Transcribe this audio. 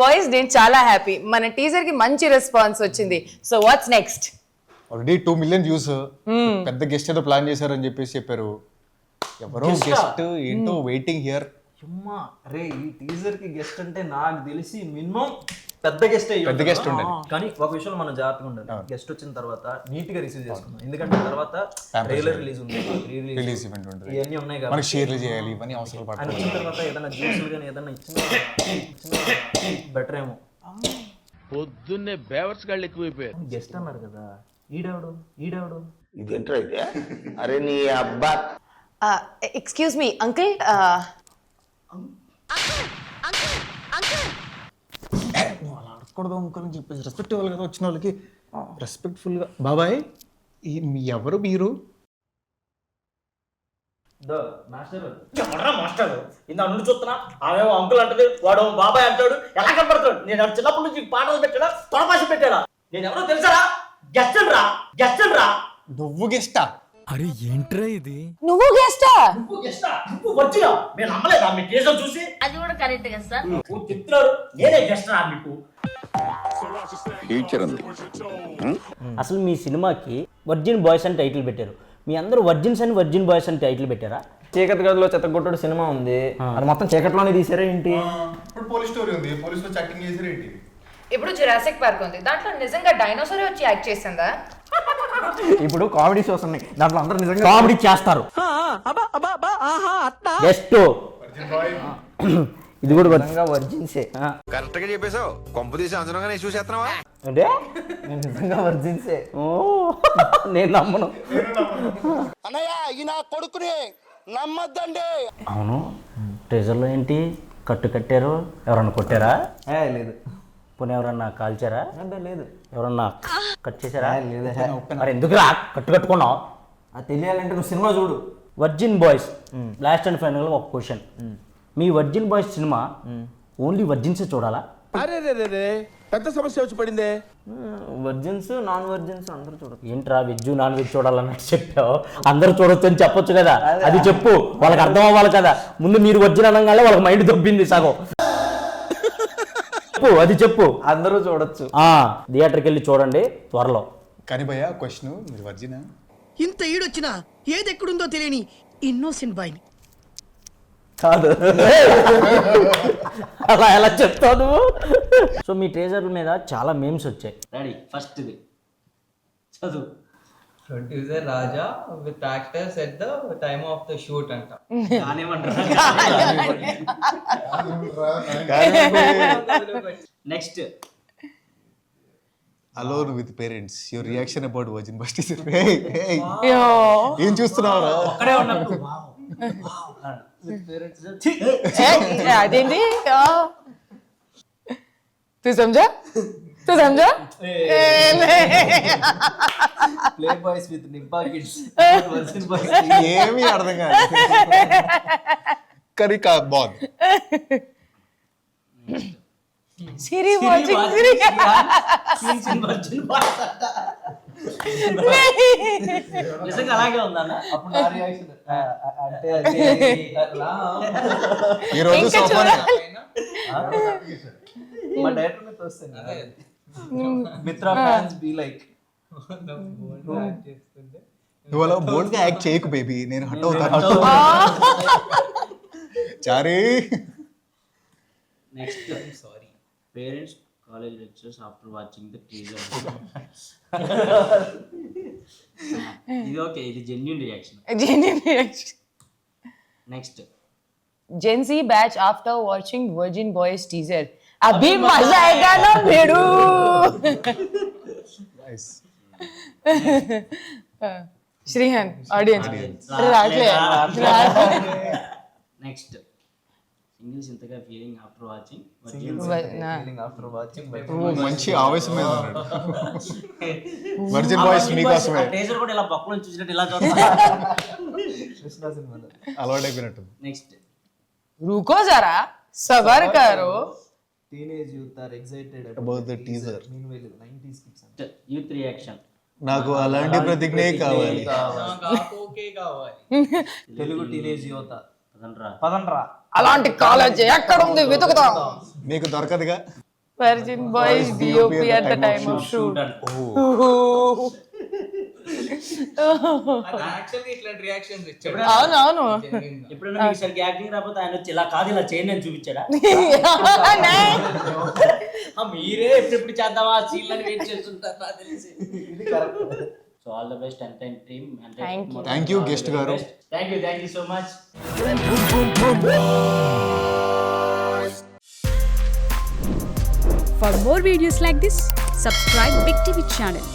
Boys నేను చాలా happy, మన టీజర్ కి మంచి రెస్పాన్స్ వచ్చింది. So what's next? Already 2 million views, పెద్ద గెస్ట్ ఏదో ప్లాన్ చేశారని చెప్పారు. ఎవరో గెస్ట్ ఏంటో వెయిటింగ్ హియర్. అమ్మా అరే ఈ టీజర్ కి గెస్ట్ అంటే నాకు తెలిసి మినిమం పెద్ద గెస్ట్ ఉండాలి. కానీ ఒక విషయం మనం జాగ్రత్తగా ఉండాలి. గెస్ట్ వచ్చిన తర్వాత నీట్ గా రిసీవ్ చేసుకుందాం. ఎందుకంటే తర్వాత ట్రైలర్ రిలీజ్ ఉంది, రిలీజ్ ఈవెంట్ ఉంటుంది, ఇవన్నీ ఉన్నాయి కదా, మనకి షేర్లు చేయాలి, ఇవన్నీ అవసరం అని పడుతుంది. వచ్చిన తర్వాత ఏదైనా జ్యూసులు కానీ ఏదైనా ఇచ్చిన బెటర్ ఏమో. పొద్దున్నే బేవర్స్ గాళ్ళు ఎక్కువైపోయారు. గెస్ట్ అన్నారు కదా, ఈడెవడు ఇదేంట్రా ఇదే? అరే నీ అబ్బా. Excuse me uncle. అలా అడగకూడదు అంకుల్ అని చెప్పేసి రెస్పెక్ట్ ఇవ్వాలి కదా వచ్చిన వాళ్ళకి. రెస్పెక్ట్ఫుల్గా బాబాయ్ ఎవరు మీరు? మాస్టర్ ఇంత నుండి చూస్తున్నా, ఆమె అంకుల్ అంటది, వాడు బాబాయ్ అంటాడు. ఎలా కనపడతాడు? నేను చిన్నప్పటి నుంచి పాటలు పెట్టాడా, తొడపాసి పెట్టాడా? నేను ఎవరో తెలుసారా? గెస్ట్ రా. నువ్వు గెస్టా? అరే ఏంట్రా ఇది? నువ్వు గెస్టా? నువ్వు వచ్చినా నేను నమ్మలేదా మీ కేసులు చూసి? అది కూడా కరెక్ట్ కదా సార్. నువ్వు చెప్తున్నారు నేనే గెస్ట్ రా మీకు. ఫ్యూచర్ ఉంది. అసలు మీ సినిమాకి వర్జిన్ బాయ్స్ అని టైటిల్ పెట్టారు, మీ అందరూ వర్జిన్స్ అని వర్జిన్ బాయ్స్ అని టైటిల్ పెట్టారా? చీకటి గదిలో చెత్తగొట్టుడు సినిమా ఉంది, అది మొత్తం చీకట్లోనే తీసారా ఏంటి? ఇప్పుడు పోలీస్ స్టోరీ ఉంది, పోలీసులో చాటింగ్ చేసారు ఏంటి? ఇప్పుడు జురాసిక్ పార్క్ ఉంది, దాంట్లో నిజంగా డైనోసార్ వచ్చి యాక్ట్ చేసిందా? ఇప్పుడు కామెడీ షోస్ ఉన్నాయి, దాంట్లో అందరూ నిజంగా కామెడీ చేస్తారు. జస్ట్ ఇది కూడా నిజంగా వర్జిన్సే. కరెక్ట్ గా చెప్పేశావు. కొంప తీసి అంచనాగా చూసేస్తున్నావా? అంటే నేను నిజంగా వర్జిన్సే. ఓ నేను నమ్మను. అన్నయ్య ఈ నా కొడుకుని నమ్మద్దండి. అవును, ట్రెజర్లో ఏంటి కట్టారు? ఎవరన్నా కొట్టారా? లేదు. పోనీ ఎవరన్నా కాల్చారా? అంటే లేదు. ఎవరన్నా కట్ చేశారా? లేదు. మరి ఎందుకురా కట్టుకున్నావు? అది తెలియాలంటే నువ్వు సినిమా చూడు. Virgin boys last and final ఒక క్వశ్చన్, మీ వర్జిన్ బాయ్స్ సినిమా ఓన్లీ వర్జిన్సే చూడాలా? అరే రే పెద్ద సమస్య వచ్చి పడిందే. వర్జిన్స్ నాన్ వర్జిన్స్ అందరూ చూడదు. ఏంట్రా వెజ్ నాన్ వెజ్ చూడాలన్నట్టు చెప్పావు? అందరూ చూడొచ్చు అని చెప్పొచ్చు కదా, అది చెప్పు, వాళ్ళకి అర్థం అవ్వాలి కదా. ముందు మీరు వర్జిన్ అనగానే వాళ్ళకి మైండ్ దొబ్బింది సగం. చెప్పు, అది చెప్పు. అందరూ చూడొచ్చు. థియేటర్కి వెళ్ళి చూడండి త్వరలో. కానీ భయ్యా క్వశ్చన్, మీరు వర్జినా? ఇంత ఈడొచ్చినా ఏది ఎక్కడుందో తెలియని ఇన్నోసెంట్ బాయ్ని కాదు. అలా ఎలా చెప్తావు నువ్వు? సో మీ ట్రేజర్ల మీద చాలా మేమ్స్ వచ్చాయి. రెడీ, ఫస్ట్ ఇది చదువు. Producer Raja with actors at the time of the shoot అంట. Next, alone with parents, your reaction about virgin boys teaser. ఏం చూస్తున్నావురా? అదేంటి? తూ సమझा? ప్లే బాయ్స్ విత్ నింపా కిడ్స్. ఏమీ అర్థం కాదు, కానీ బాగుంది. సిరి వాచింగ్ సిరి. నిజంగా అలాగే ఉందన్న. అప్పుడు నా రియాక్షన్ అంటే ఈ రోజు సోఫా మా డైరెక్టర్ మీద వస్తాను. మిత్రా ఫ్యాన్స్ బి లైక్ చేస్తుంటే నువ్వు అలా బోల్డ్ గా యాక్ట్ చేయకు బేబీ, నేను హట్ అవుతాను. చారీ. Next, sorry parents college lecturers after watching the teaser. ఇది ఓకే, ఇది genuine reaction. Next, Gen Z batch after watching Virgin Boys teaser. अभी मजा आएगा ना भेड़ू. श्रीहन audience. నెక్స్ట్, సింగిల్స్ ఇంతగా feeling after watching feeling after watching. మంచి ఆవేశం మీద ఉన్నాడు. వర్జిన్ బాయ్స్ మీకోసమే. టీజర్ కూడా ఇలా బొక్కలో చూసినట్టు ఇలా చూస్తా. కృష్ణ సినిమాలో అలవాటు అయిపోయినట్టు. నెక్స్ట్, रुको जरा सबर करो. Teenage youth are excited About the teaser. Meanwhile 90s kids అంట. Youth reaction. నాకు అలాంటి ప్రతిజ్ఞే కావాలి. తెలుగు టీనేజ్ యువత పదండ్రా. పదండ్రా. అలాంటి కాలేజ్ ఎక్కడ ఉంది వెతుకుతాం. మీకు దొరకదుగా. Virgin Boys DOP at the time of shoot. Actually ఇట్లాంటి రియాక్షన్స్ ఇచ్చాడు. అవును. ఎప్పుడైనా మీకు సరిగ్గా యాక్టింగ్ రాకపోతే ఆయన వచ్చి ఇలా కాదు ఇలా చేయండి అని చూపించాడా? మీరే ఎప్పుడు చేద్దామా ఆ సీన్ అని వెయిట్ చేస్తుంటారు నాకు తెలిసి. So all the best and team. Thank you, guest గారు. Thank you so much. For more videos like this, subscribe Big TV channel.